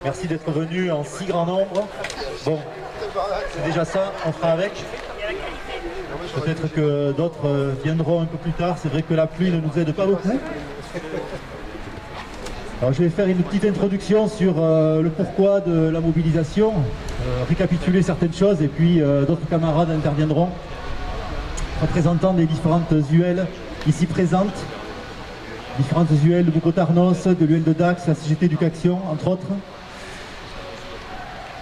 Merci d'être venu en si grand nombre. Bon, c'est déjà ça, on fera avec. Peut-être que d'autres viendront un peu plus tard. C'est vrai que la pluie ne nous aide pas beaucoup. Alors je vais faire une petite introduction sur le pourquoi de la mobilisation, récapituler certaines choses et puis d'autres camarades interviendront, représentants des différentes UL ici présentes, différentes UL de Boucau-Tarnos, de l'UL de Dax, la CGT Éducation, entre autres.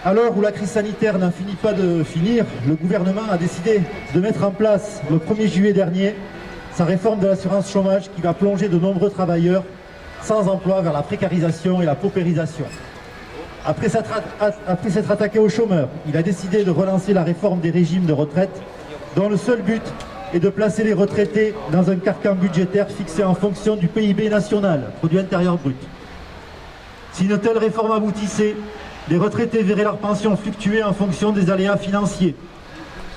À l'heure où la crise sanitaire n'en finit pas de finir, le gouvernement a décidé de mettre en place le 1er juillet dernier sa réforme de l'assurance chômage qui va plonger de nombreux travailleurs sans emploi vers la précarisation et la paupérisation. Après s'être attaqué aux chômeurs, il a décidé de relancer la réforme des régimes de retraite dont le seul but est de placer les retraités dans un carcan budgétaire fixé en fonction du PIB national, produit intérieur brut. Si une telle réforme aboutissait, les retraités verraient leur pension fluctuer en fonction des aléas financiers.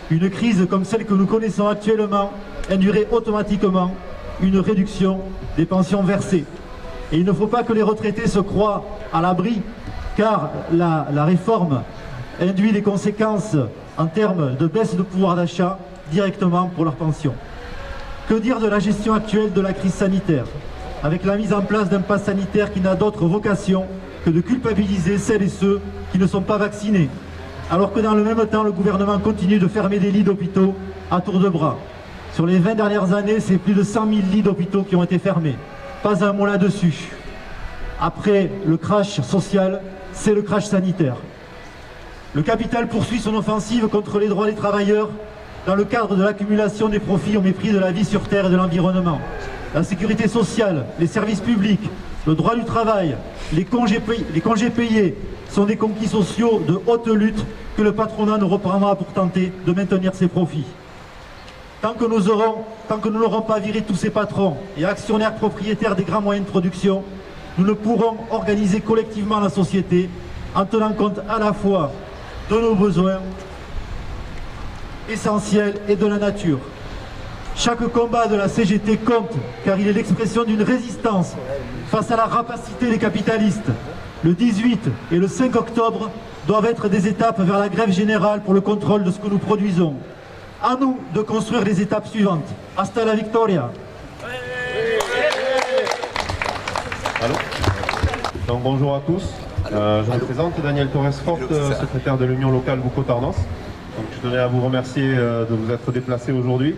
Une crise comme celle que nous connaissons actuellement induirait automatiquement une réduction des pensions versées. Et il ne faut pas que les retraités se croient à l'abri, car la réforme induit des conséquences en termes de baisse de pouvoir d'achat directement pour leur pension. Que dire de la gestion actuelle de la crise sanitaire, avec la mise en place d'un pass sanitaire qui n'a d'autre vocation que de culpabiliser celles et ceux qui ne sont pas vaccinés, alors que dans le même temps, le gouvernement continue de fermer des lits d'hôpitaux à tour de bras. Sur les 20 dernières années, c'est plus de 100 000 lits d'hôpitaux qui ont été fermés. Pas un mot là-dessus. Après le crash social, c'est le crash sanitaire. Le capital poursuit son offensive contre les droits des travailleurs dans le cadre de l'accumulation des profits au mépris de la vie sur terre et de l'environnement. La sécurité sociale, les services publics, le droit du travail, les congés payés sont des conquis sociaux de haute lutte que le patronat nous reprendra pour tenter de maintenir ses profits. Tant que nous n'aurons pas viré tous ces patrons et actionnaires propriétaires des grands moyens de production, nous ne pourrons organiser collectivement la société en tenant compte à la fois de nos besoins essentiels et de la nature. Chaque combat de la CGT compte, car il est l'expression d'une résistance face à la rapacité des capitalistes. Le 18 et le 5 octobre doivent être des étapes vers la grève générale pour le contrôle de ce que nous produisons. À nous de construire les étapes suivantes. Hasta la victoria. Allô. Donc, bonjour à tous. Je me présente, Daniel Torres-Forte, secrétaire de l'Union locale Boucau-Tarnos. Donc, je tenais à vous remercier de vous être déplacés aujourd'hui.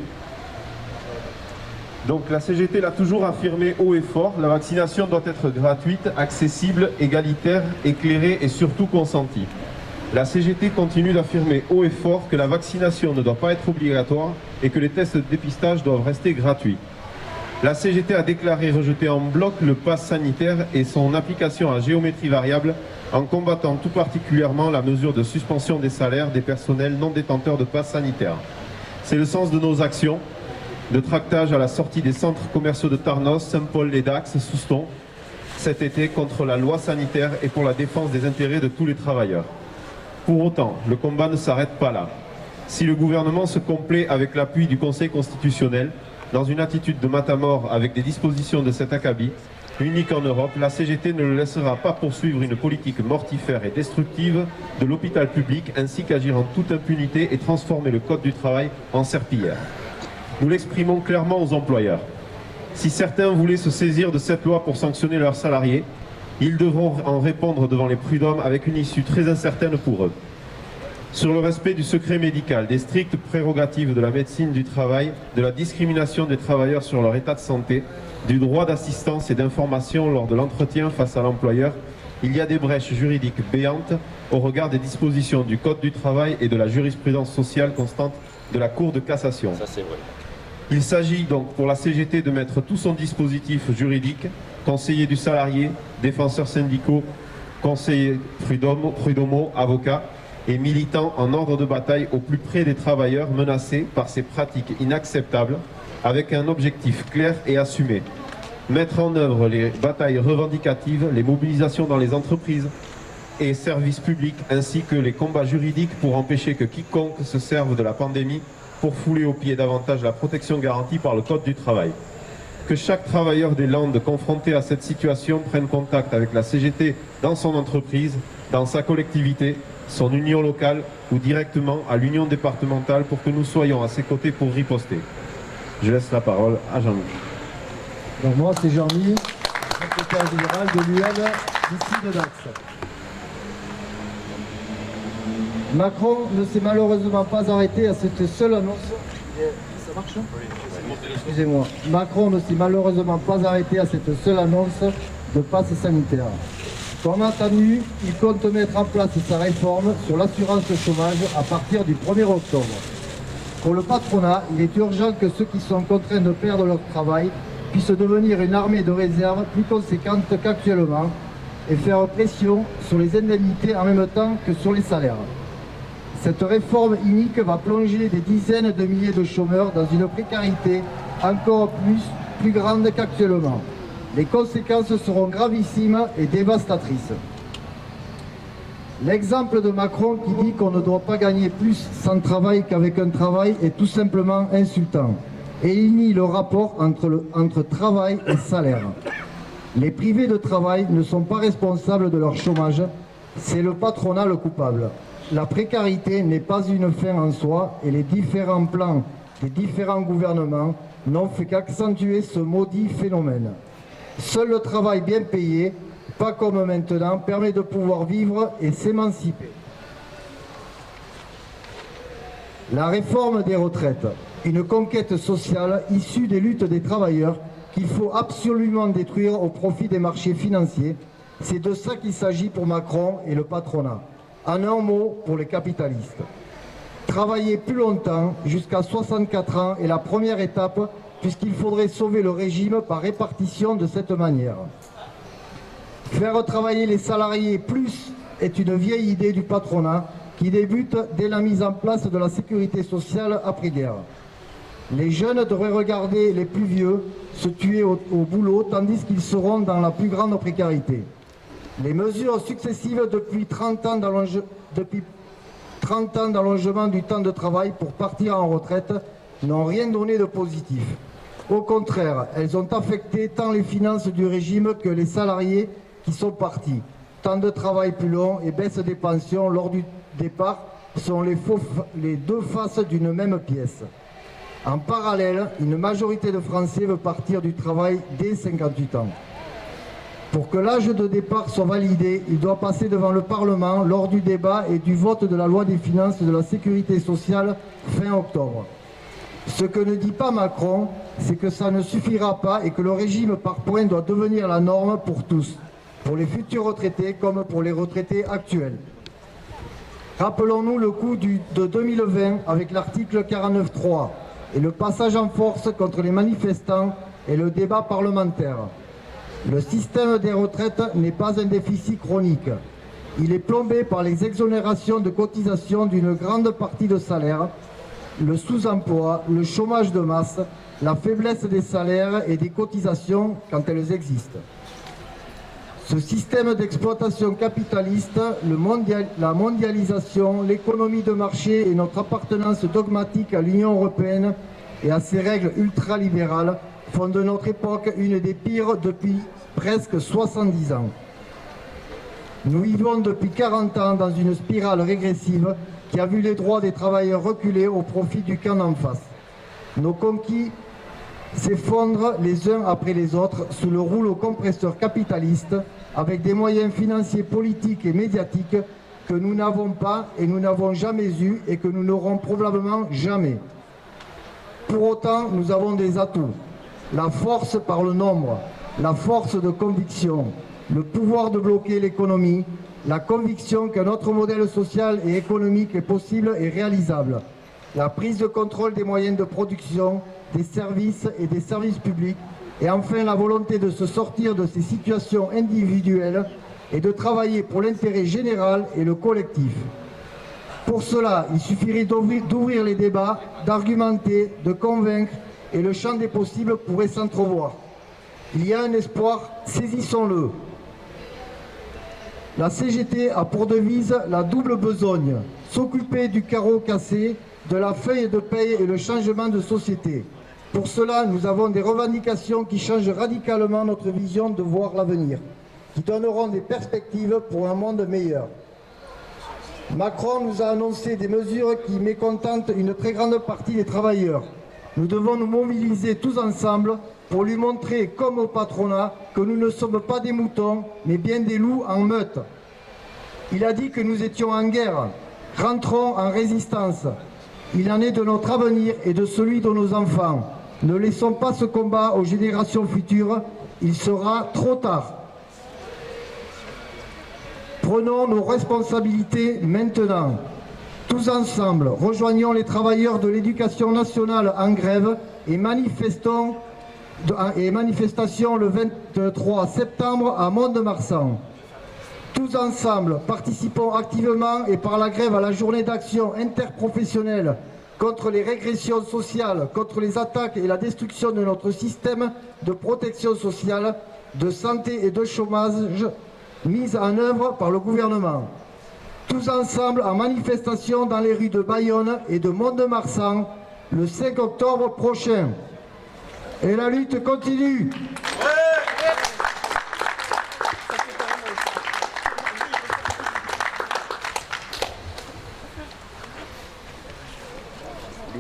Donc la CGT l'a toujours affirmé haut et fort, la vaccination doit être gratuite, accessible, égalitaire, éclairée et surtout consentie. La CGT continue d'affirmer haut et fort que la vaccination ne doit pas être obligatoire et que les tests de dépistage doivent rester gratuits. La CGT a déclaré rejeter en bloc le pass sanitaire et son application à géométrie variable en combattant tout particulièrement la mesure de suspension des salaires des personnels non détenteurs de pass sanitaire. C'est le sens de nos actions de tractage à la sortie des centres commerciaux de Tarnos, Saint-Paul-les-Dax, Souston, cet été contre la loi sanitaire et pour la défense des intérêts de tous les travailleurs. Pour autant, le combat ne s'arrête pas là. Si le gouvernement se complaît avec l'appui du Conseil constitutionnel, dans une attitude de matamor avec des dispositions de cet acabit, unique en Europe, la CGT ne le laissera pas poursuivre une politique mortifère et destructive de l'hôpital public, ainsi qu'agir en toute impunité et transformer le Code du travail en serpillière. Nous l'exprimons clairement aux employeurs. Si certains voulaient se saisir de cette loi pour sanctionner leurs salariés, ils devront en répondre devant les prud'hommes avec une issue très incertaine pour eux. Sur le respect du secret médical, des strictes prérogatives de la médecine du travail, de la discrimination des travailleurs sur leur état de santé, du droit d'assistance et d'information lors de l'entretien face à l'employeur, il y a des brèches juridiques béantes au regard des dispositions du Code du travail et de la jurisprudence sociale constante de la Cour de cassation. Ça, c'est vrai. Il s'agit donc pour la CGT de mettre tout son dispositif juridique, conseillers du salarié, défenseurs syndicaux, conseillers prud'homaux, avocats et militants en ordre de bataille au plus près des travailleurs menacés par ces pratiques inacceptables, avec un objectif clair et assumé. Mettre en œuvre les batailles revendicatives, les mobilisations dans les entreprises et services publics, ainsi que les combats juridiques pour empêcher que quiconque se serve de la pandémie pour fouler aux pieds davantage la protection garantie par le Code du travail. que chaque travailleur des Landes confronté à cette situation prenne contact avec la CGT dans son entreprise, dans sa collectivité, son union locale ou directement à l'union départementale pour que nous soyons à ses côtés pour riposter. Je laisse la parole à Jean-Louis. Donc moi, c'est Jean-Louis, secrétaire général de l'UL ici de Dax. Macron ne s'est malheureusement pas arrêté à cette seule annonce. Ça marche, hein? Excusez-moi. Macron ne s'est malheureusement pas arrêté à cette seule annonce de passe sanitaire. Comme attendu, il compte mettre en place sa réforme sur l'assurance chômage à partir du 1er octobre. Pour le patronat, il est urgent que ceux qui sont contraints de perdre leur travail puissent devenir une armée de réserve plus conséquente qu'actuellement et faire pression sur les indemnités en même temps que sur les salaires. Cette réforme inique va plonger des dizaines de milliers de chômeurs dans une précarité encore plus grande qu'actuellement. Les conséquences seront gravissimes et dévastatrices. L'exemple de Macron qui dit qu'on ne doit pas gagner plus sans travail qu'avec un travail est tout simplement insultant. Et il nie le rapport entre travail et salaire. Les privés de travail ne sont pas responsables de leur chômage, c'est le patronat le coupable. La précarité n'est pas une fin en soi et les différents plans des différents gouvernements n'ont fait qu'accentuer ce maudit phénomène. Seul le travail bien payé, pas comme maintenant, permet de pouvoir vivre et s'émanciper. La réforme des retraites, une conquête sociale issue des luttes des travailleurs qu'il faut absolument détruire au profit des marchés financiers. C'est de ça qu'il s'agit pour Macron et le patronat. En un mot, pour les capitalistes. Travailler plus longtemps, jusqu'à 64 ans, est la première étape, puisqu'il faudrait sauver le régime par répartition de cette manière. Faire travailler les salariés plus est une vieille idée du patronat qui débute dès la mise en place de la sécurité sociale après-guerre. Les jeunes devraient regarder les plus vieux se tuer au boulot tandis qu'ils seront dans la plus grande précarité. Les mesures successives depuis 30 ans d'allongement du temps de travail pour partir en retraite n'ont rien donné de positif. Au contraire, elles ont affecté tant les finances du régime que les salariés qui sont partis. Temps de travail plus long et baisse des pensions lors du départ sont les deux faces d'une même pièce. En parallèle, une majorité de Français veut partir du travail dès 58 ans. Pour que l'âge de départ soit validé, il doit passer devant le Parlement lors du débat et du vote de la loi des finances de la sécurité sociale fin octobre. Ce que ne dit pas Macron, c'est que ça ne suffira pas et que le régime par points doit devenir la norme pour tous, pour les futurs retraités comme pour les retraités actuels. Rappelons-nous le coup de 2020 avec l'article 49.3 et le passage en force contre les manifestants et le débat parlementaire. Le système des retraites n'est pas un déficit chronique. Il est plombé par les exonérations de cotisation d'une grande partie de salaire, le sous-emploi, le chômage de masse, la faiblesse des salaires et des cotisations quand elles existent. Ce système d'exploitation capitaliste, la mondialisation, l'économie de marché et notre appartenance dogmatique à l'Union européenne et à ses règles ultralibérales font de notre époque une des pires depuis presque 70 ans. Nous vivons depuis 40 ans dans une spirale régressive qui a vu les droits des travailleurs reculer au profit du camp d'en face. Nos conquis s'effondrent les uns après les autres sous le rouleau compresseur capitaliste avec des moyens financiers, politiques et médiatiques que nous n'avons pas et nous n'avons jamais eu et que nous n'aurons probablement jamais. Pour autant, nous avons des atouts. La force par le nombre, la force de conviction, le pouvoir de bloquer l'économie, la conviction qu'un autre modèle social et économique est possible et réalisable, la prise de contrôle des moyens de production, des services et des services publics, et enfin la volonté de se sortir de ces situations individuelles et de travailler pour l'intérêt général et le collectif. Pour cela, il suffirait d'ouvrir les débats, d'argumenter, de convaincre, et le champ des possibles pourrait s'entrevoir. Il y a un espoir, saisissons-le. La CGT a pour devise la double besogne, s'occuper du carreau cassé, de la feuille de paye et le changement de société. Pour cela, nous avons des revendications qui changent radicalement notre vision de voir l'avenir, qui donneront des perspectives pour un monde meilleur. Macron nous a annoncé des mesures qui mécontentent une très grande partie des travailleurs. Nous devons nous mobiliser tous ensemble pour lui montrer, comme au patronat, que nous ne sommes pas des moutons, mais bien des loups en meute. Il a dit que nous étions en guerre. Rentrons en résistance. Il en est de notre avenir et de celui de nos enfants. Ne laissons pas ce combat aux générations futures. Il sera trop tard. Prenons nos responsabilités maintenant. Tous ensemble, rejoignons les travailleurs de l'éducation nationale en grève et manifestation le 23 septembre à Mont-de-Marsan. Tous ensemble, participons activement et par la grève à la journée d'action interprofessionnelle contre les régressions sociales, contre les attaques et la destruction de notre système de protection sociale, de santé et de chômage mise en œuvre par le gouvernement. Tous ensemble en manifestation dans les rues de Bayonne et de Mont-de-Marsan le 5 octobre prochain. Et la lutte continue.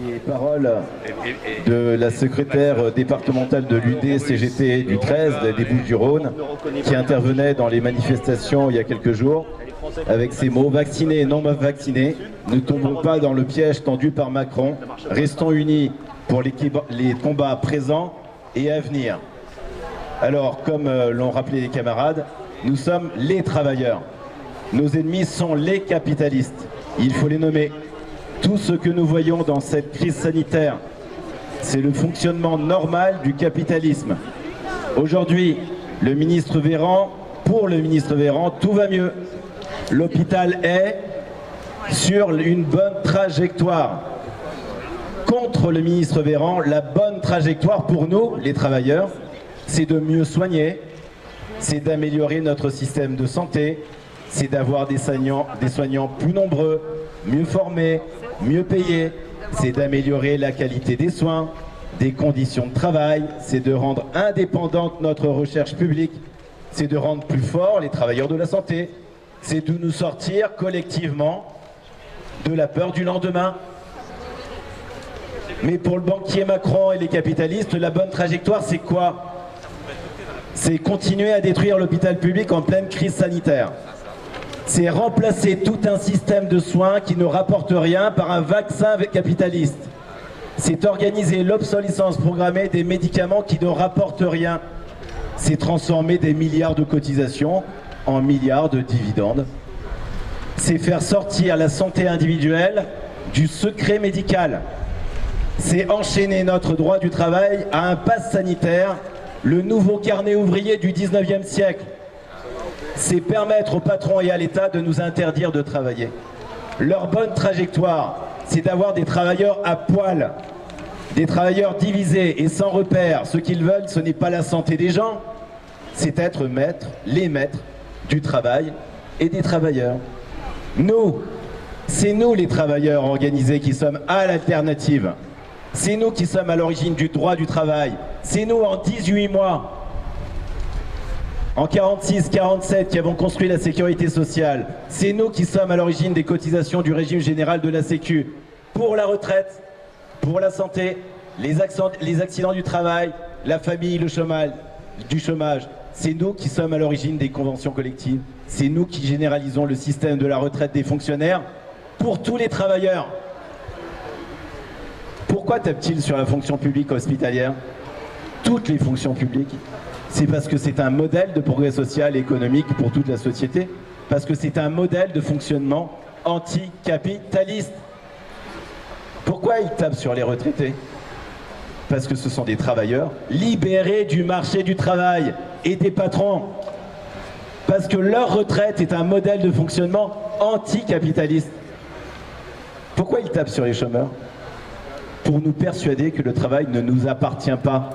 Les paroles de la secrétaire départementale de l'UD-CGT du 13 des Bouches-du-Rhône qui intervenait dans les manifestations il y a quelques jours avec ces mots: vaccinés et non vaccinés, ne tombons pas dans le piège tendu par Macron, restons unis pour les combats présents et à venir. Alors, comme l'ont rappelé les camarades, nous sommes les travailleurs. Nos ennemis sont les capitalistes. Il faut les nommer. Tout ce que nous voyons dans cette crise sanitaire, c'est le fonctionnement normal du capitalisme. Aujourd'hui, pour le ministre Véran, tout va mieux. L'hôpital est sur une bonne trajectoire. Contre le ministre Véran, la bonne trajectoire pour nous, les travailleurs, c'est de mieux soigner, c'est d'améliorer notre système de santé, c'est d'avoir des soignants plus nombreux, mieux formés, mieux payés, c'est d'améliorer la qualité des soins, des conditions de travail, c'est de rendre indépendante notre recherche publique, c'est de rendre plus forts les travailleurs de la santé, c'est de nous sortir collectivement de la peur du lendemain. Mais pour le banquier Macron et les capitalistes, la bonne trajectoire, c'est quoi? C'est continuer à détruire l'hôpital public en pleine crise sanitaire. C'est remplacer tout un système de soins qui ne rapporte rien par un vaccin capitaliste. C'est organiser l'obsolescence programmée des médicaments qui ne rapportent rien. C'est transformer des milliards de cotisations en milliards de dividendes. C'est faire sortir la santé individuelle du secret médical. C'est enchaîner notre droit du travail à un pass sanitaire, le nouveau carnet ouvrier du 19e siècle. C'est permettre aux patrons et à l'État de nous interdire de travailler. Leur bonne trajectoire, c'est d'avoir des travailleurs à poil, des travailleurs divisés et sans repères. Ce qu'ils veulent, ce n'est pas la santé des gens, c'est être les maîtres du travail et des travailleurs. Nous, c'est nous les travailleurs organisés qui sommes à l'alternative. C'est nous qui sommes à l'origine du droit du travail. C'est nous en 18 mois. En 46-47 qui avons construit la sécurité sociale, c'est nous qui sommes à l'origine des cotisations du régime général de la Sécu, pour la retraite, pour la santé, les accidents du travail, la famille, le chômage. C'est nous qui sommes à l'origine des conventions collectives, c'est nous qui généralisons le système de la retraite des fonctionnaires pour tous les travailleurs. Pourquoi tape-t-il sur la fonction publique hospitalière? Toutes les fonctions publiques. C'est parce que c'est un modèle de progrès social et économique pour toute la société, parce que c'est un modèle de fonctionnement anticapitaliste. Pourquoi il tape sur les retraités? Parce que ce sont des travailleurs libérés du marché du travail et des patrons. Parce que leur retraite est un modèle de fonctionnement anticapitaliste. Pourquoi il tape sur les chômeurs? Pour nous persuader que le travail ne nous appartient pas.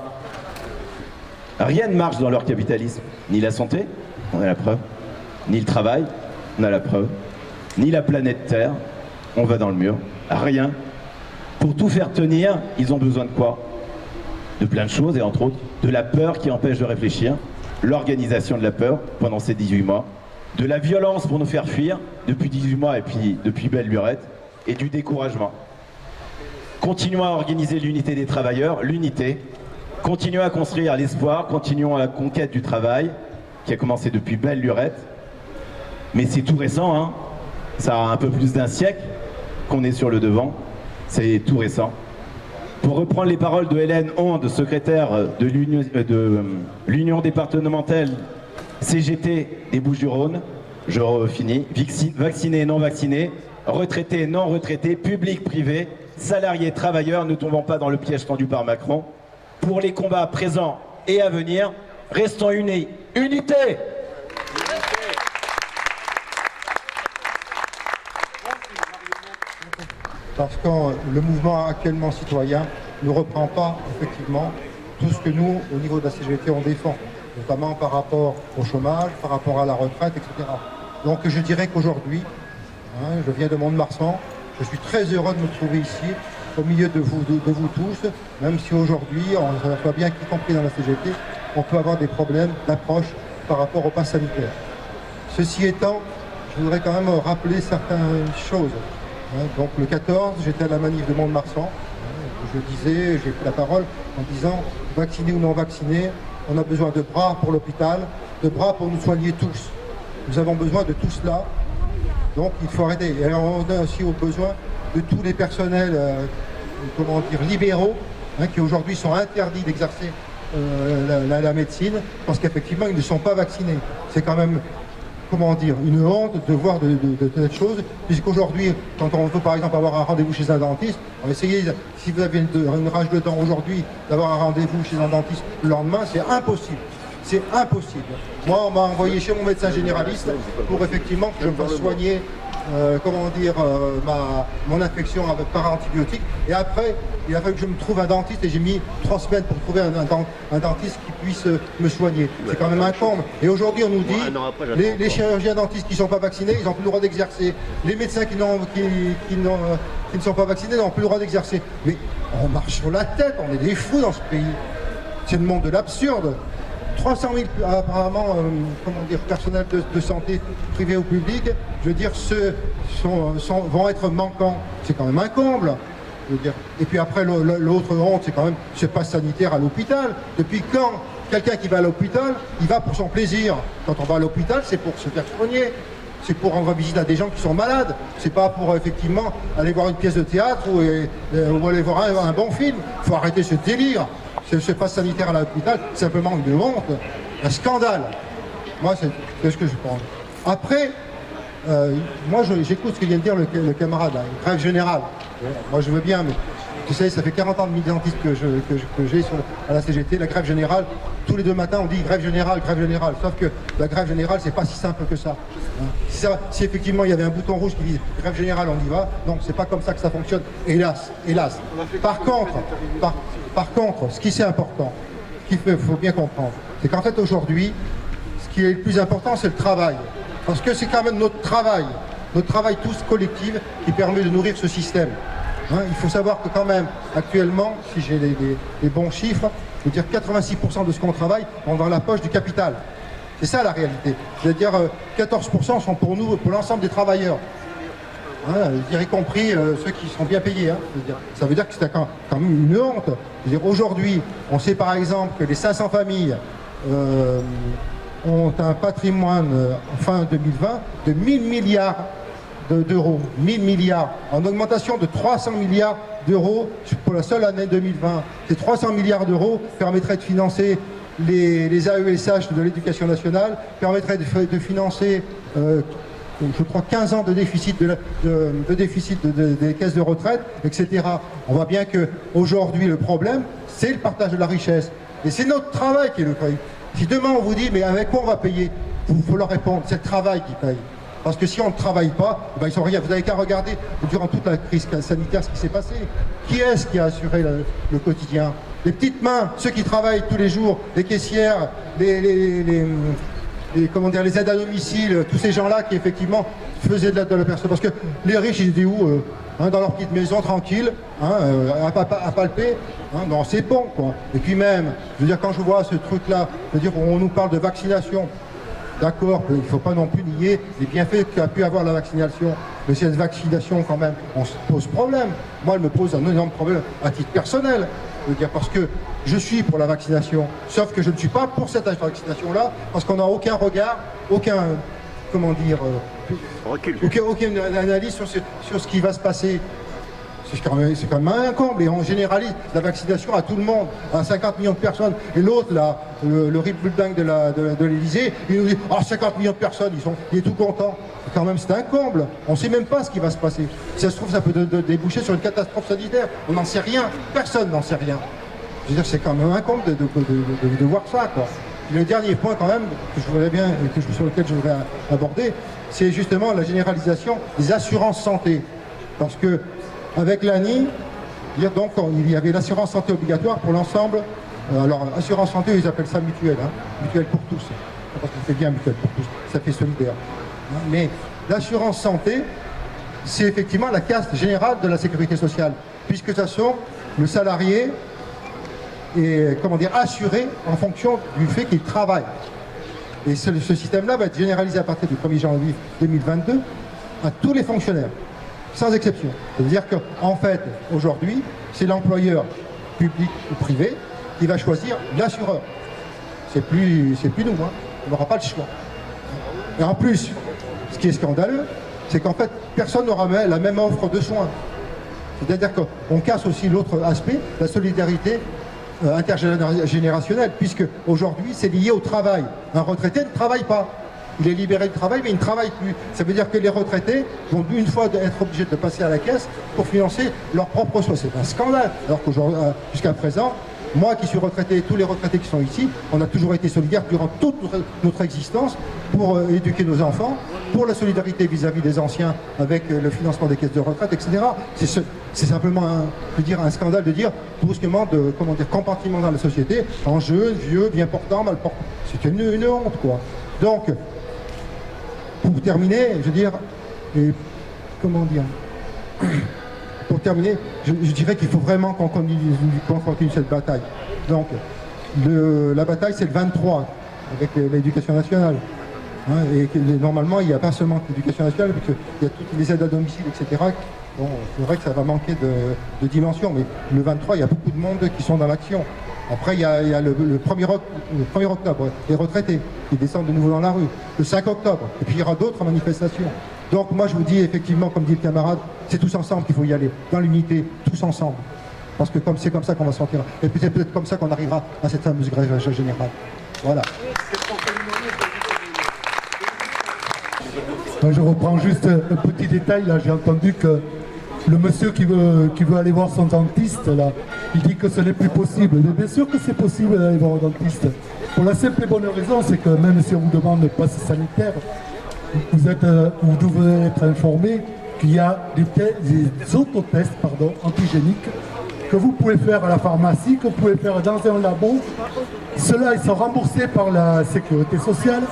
Rien ne marche dans leur capitalisme. Ni la santé, on a la preuve. Ni le travail, on a la preuve. Ni la planète Terre, on va dans le mur. Rien. Pour tout faire tenir, ils ont besoin de quoi? de plein de choses, et entre autres de la peur qui empêche de réfléchir, l'organisation de la peur pendant ces 18 mois, de la violence pour nous faire fuir depuis 18 mois et puis depuis belle lurette, et du découragement. Continuons à organiser l'unité des travailleurs, l'unité, continuons à construire l'espoir, continuons à la conquête du travail, qui a commencé depuis belle lurette, mais c'est tout récent, hein. Ça a un peu plus d'un siècle qu'on est sur le devant, c'est tout récent. Pour reprendre les paroles de Hélène Onde, secrétaire de l'Union départementale CGT des Bouches-du-Rhône, je finis, vaccinés et non vaccinés, retraités et non retraités, publics, privés, salariés, travailleurs, ne tombons pas dans le piège tendu par Macron. Pour les combats présents et à venir, restons unis. Unité! Parce que le mouvement actuellement citoyen ne reprend pas effectivement tout ce que nous, au niveau de la CGT, on défend, notamment par rapport au chômage, par rapport à la retraite, etc. Donc je dirais qu'aujourd'hui, je viens de Mont-de-Marsan, je suis très heureux de me trouver ici, au milieu de vous tous, même si aujourd'hui, on voit bien qu'y compris dans la CGT, on peut avoir des problèmes d'approche par rapport au pass sanitaire. Ceci étant, je voudrais quand même rappeler certaines choses. Donc le 14, j'étais à la manif de Mont-de-Marsan, je disais, j'ai pris la parole en disant, vaccinés ou non vaccinés, on a besoin de bras pour l'hôpital, de bras pour nous soigner tous. Nous avons besoin de tout cela, donc il faut arrêter. Et on a aussi besoin de tous les personnels, libéraux, qui aujourd'hui sont interdits d'exercer la médecine, parce qu'effectivement ils ne sont pas vaccinés. C'est quand même, une honte de voir de telles choses, puisqu'aujourd'hui, quand on veut par exemple avoir un rendez-vous chez un dentiste, on va essayer, si vous avez une rage de dents aujourd'hui, d'avoir un rendez-vous chez un dentiste le lendemain, c'est impossible. C'est impossible. Moi, on m'a envoyé chez mon médecin généraliste pour effectivement que je me fasse soigner mon infection par antibiotiques. Et après, il a fallu que je me trouve un dentiste et j'ai mis 3 semaines pour trouver un dentiste qui puisse me soigner. C'est quand même un comble. Et aujourd'hui, on nous dit, les chirurgiens dentistes qui ne sont pas vaccinés, ils n'ont plus le droit d'exercer. Les médecins qui ne sont pas vaccinés n'ont plus le droit d'exercer. Mais on marche sur la tête, on est des fous dans ce pays. C'est le monde de l'absurde. 300 000 apparemment, personnels de santé privés ou publics, je veux dire, ceux vont être manquants. C'est quand même un comble. Je veux dire. Et puis après, l'autre honte, c'est quand même ce pass sanitaire à l'hôpital. Depuis quand quelqu'un qui va à l'hôpital, il va pour son plaisir? Quand on va à l'hôpital, c'est pour se faire soigner. C'est pour rendre visite à des gens qui sont malades. C'est pas pour effectivement aller voir une pièce de théâtre ou aller voir un bon film. Il faut arrêter ce délire. Ce pass sanitaire à l'hôpital, c'est simplement une honte, un scandale. Moi, c'est ce que je pense. Après, moi, j'écoute ce que vient de dire le camarade, là, une grève générale. Moi, je veux bien, mais tu sais, ça fait 40 ans de militantisme que j'ai à la CGT. La grève générale, tous les 2 matins, on dit grève générale, grève générale. Sauf que la grève générale, c'est pas si simple que ça. Si effectivement il y avait un bouton rouge qui dit grève générale, on y va. Non, c'est pas comme ça que ça fonctionne. Hélas, hélas. Par contre, ce qui est important, ce qu'il faut bien comprendre, c'est qu'en fait aujourd'hui, ce qui est le plus important, c'est le travail. Parce que c'est quand même notre travail tous collectif, qui permet de nourrir ce système. Il faut savoir que quand même, actuellement, si j'ai les bons chiffres, je veux dire 86% de ce qu'on travaille vont dans la poche du capital. C'est ça la réalité. C'est-à-dire 14% sont pour nous, pour l'ensemble des travailleurs. Y compris ceux qui sont bien payés. Ça veut dire que c'est quand même une honte. Aujourd'hui, on sait par exemple que les 500 familles ont un patrimoine fin 2020 de 1000 milliards d'euros. 1000 milliards, en augmentation de 300 milliards d'euros pour la seule année 2020. Ces 300 milliards d'euros permettraient de financer les AESH de l'éducation nationale, permettraient de financer je crois 15 ans de déficit des caisses de retraite, etc. On voit bien qu'aujourd'hui le problème, c'est le partage de la richesse. Et c'est notre travail qui est le prix. Si demain on vous dit, mais avec quoi on va payer? Il faut leur répondre, c'est le travail qui paye. Parce que si on ne travaille pas, ils sont rien. Vous n'avez qu'à regarder durant toute la crise sanitaire ce qui s'est passé. Qui est-ce qui a assuré le quotidien? Les petites mains, ceux qui travaillent tous les jours, les caissières, les aides à domicile, tous ces gens-là qui effectivement faisaient de la personne. Parce que les riches, ils étaient où dans leur petite maison tranquille, à palper. Non, c'est bon, quoi. Et puis même, je veux dire, quand je vois ce truc-là, je veux dire, on nous parle de vaccination. D'accord, il ne faut pas non plus nier les bienfaits qu'a pu avoir la vaccination. Mais cette vaccination, quand même, on se pose problème. Moi, elle me pose un énorme problème à titre personnel. Je veux dire, parce que je suis pour la vaccination, sauf que je ne suis pas pour cette vaccination-là, parce qu'on n'a aucun regard, aucune analyse sur ce qui va se passer. C'est quand même un comble, et on généralise la vaccination à tout le monde, à 50 millions de personnes. Et l'autre, là, le ripple-dingue de l'Élysée, il nous dit « 50 millions de personnes, il est tout content ». Quand même, c'est un comble. On ne sait même pas ce qui va se passer. Si ça se trouve, ça peut déboucher sur une catastrophe sanitaire. On n'en sait rien. Personne n'en sait rien. Je veux dire, c'est quand même un comble de voir ça, quoi. Le dernier point, quand même, sur lequel je voudrais aborder, c'est justement la généralisation des assurances santé. Parce que avec l'ANI, donc, il y avait l'assurance santé obligatoire pour l'ensemble. Alors, assurance santé, ils appellent ça mutuelle, mutuelle pour tous. Parce que c'est bien mutuelle pour tous, ça fait solidaire. Mais l'assurance santé, c'est effectivement la casse générale de la sécurité sociale, puisque de toute façon, le salarié est, assuré en fonction du fait qu'il travaille. Et ce système-là va être généralisé à partir du 1er janvier 2022 à tous les fonctionnaires, sans exception. C'est-à-dire qu'en fait, aujourd'hui, c'est l'employeur public ou privé qui va choisir l'assureur. C'est plus nous, on n'aura pas le choix. Et en plus, ce qui est scandaleux, c'est qu'en fait, personne n'aura la même offre de soins. C'est-à-dire qu'on casse aussi l'autre aspect, la solidarité intergénérationnelle, puisque aujourd'hui, c'est lié au travail. Un retraité ne travaille pas. Il est libéré de travail, mais il ne travaille plus. Ça veut dire que les retraités vont une fois être obligés de passer à la caisse pour financer leurs propres soins. C'est un scandale. Alors qu'aujourd'hui, jusqu'à présent, moi qui suis retraité, tous les retraités qui sont ici, on a toujours été solidaires durant toute notre existence pour éduquer nos enfants, pour la solidarité vis-à-vis des anciens avec le financement des caisses de retraite, etc. C'est simplement un scandale de dire brusquement compartiment dans la société, en jeune, vieux, bien portant, mal portant. C'est une honte, quoi. Donc, pour terminer, je veux dire, pour terminer, je dirais qu'il faut vraiment qu'on continue cette bataille. Donc, la bataille, c'est le 23, avec l'éducation nationale. Et normalement, il n'y a pas seulement l'éducation nationale, parce qu'il y a toutes les aides à domicile, etc. Bon, c'est vrai que ça va manquer de dimension, mais le 23, il y a beaucoup de monde qui sont dans l'action. Après, il y a le 1er octobre, les retraités qui descendent de nouveau dans la rue, le 5 octobre, et puis il y aura d'autres manifestations. Donc moi je vous dis effectivement, comme dit le camarade, c'est tous ensemble qu'il faut y aller, dans l'unité, tous ensemble. Parce que c'est comme ça qu'on va sortir. Et puis c'est peut-être comme ça qu'on arrivera à cette fameuse grève générale. Voilà. Je reprends juste un petit détail, là j'ai entendu que le monsieur qui veut aller voir son dentiste, là, il dit que ce n'est plus possible. Mais bien sûr que c'est possible d'aller voir un dentiste. Pour la simple et bonne raison, c'est que même si on vous demande le passe sanitaire, vous devez être informé qu'il y a des autotests antigéniques que vous pouvez faire à la pharmacie, que vous pouvez faire dans un labo. Ceux-là, ils sont remboursés par la sécurité sociale.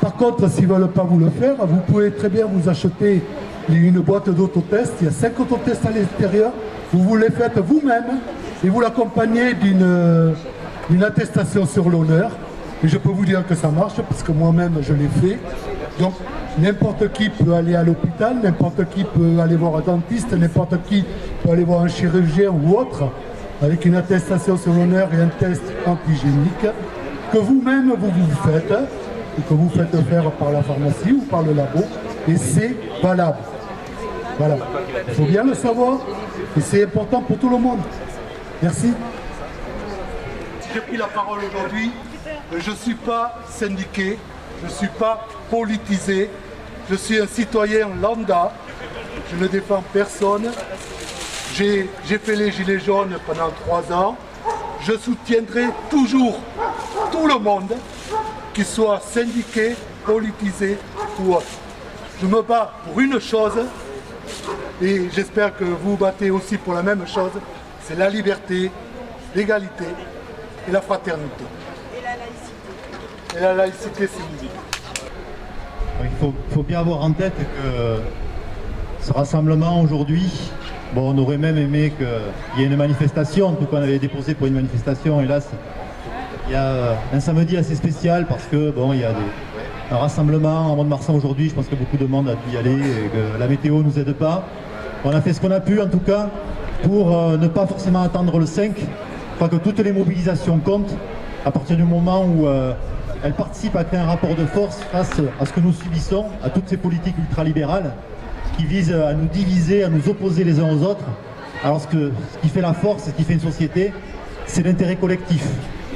Par contre, s'ils ne veulent pas vous le faire, vous pouvez très bien vous acheter une boîte d'autotests. Il y a 5 autotests à l'extérieur. Vous les faites vous-même et vous l'accompagnez d'une attestation sur l'honneur. Et je peux vous dire que ça marche parce que moi-même je l'ai fait. Donc n'importe qui peut aller à l'hôpital, n'importe qui peut aller voir un dentiste, n'importe qui peut aller voir un chirurgien ou autre avec une attestation sur l'honneur et un test antigénique que vous-même vous faites et que vous faites faire par la pharmacie ou par le labo et c'est valable. Voilà, il faut bien le savoir et c'est important pour tout le monde. Merci. Si j'ai pris la parole aujourd'hui, je ne suis pas syndiqué, je ne suis pas politisé, je suis un citoyen lambda, je ne défends personne. J'ai fait les Gilets jaunes pendant 3 ans, je soutiendrai toujours tout le monde, qu'il soit syndiqué, politisé ou autre. Je me bats pour une chose, et j'espère que vous vous battez aussi pour la même chose, c'est la liberté, l'égalité et la fraternité. Et la laïcité, c'est une vie. Il faut bien avoir en tête que ce rassemblement aujourd'hui, Bon, on aurait même aimé qu'il y ait une manifestation, tout qu'on avait déposé pour une manifestation, hélas. Il y a un samedi assez spécial parce que bon, il y a un rassemblement en Mont-de-Marsan aujourd'hui, je pense que beaucoup de monde a pu y aller et que la météo ne nous aide pas. On a fait ce qu'on a pu en tout cas pour ne pas forcément attendre le 5. Je crois que toutes les mobilisations comptent à partir du moment où elles participent à créer un rapport de force face à ce que nous subissons, à toutes ces politiques ultralibérales qui visent à nous diviser, à nous opposer les uns aux autres. Alors ce qui fait la force, ce qui fait une société, c'est l'intérêt collectif.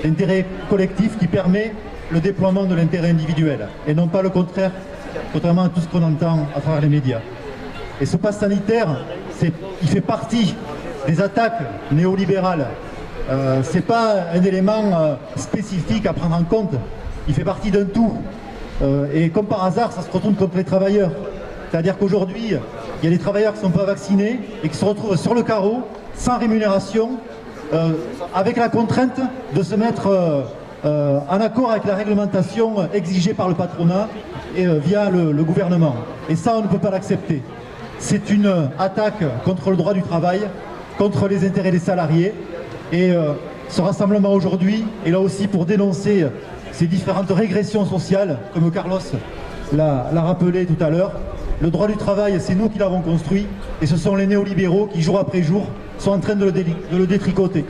L'intérêt collectif qui permet le déploiement de l'intérêt individuel et non pas le contraire, contrairement à tout ce qu'on entend à travers les médias. Et ce pass sanitaire, il fait partie des attaques néolibérales. Ce n'est pas un élément spécifique à prendre en compte, il fait partie d'un tout. Et comme par hasard, ça se retourne contre les travailleurs. C'est-à-dire qu'aujourd'hui, il y a des travailleurs qui ne sont pas vaccinés et qui se retrouvent sur le carreau, sans rémunération, avec la contrainte de se mettre en accord avec la réglementation exigée par le patronat et via le gouvernement. Et ça, on ne peut pas l'accepter. C'est une attaque contre le droit du travail, contre les intérêts des salariés. Et ce rassemblement aujourd'hui est là aussi pour dénoncer ces différentes régressions sociales, comme Carlos l'a rappelé tout à l'heure. Le droit du travail, c'est nous qui l'avons construit, et ce sont les néolibéraux qui, jour après jour, sont en train de le détricoter.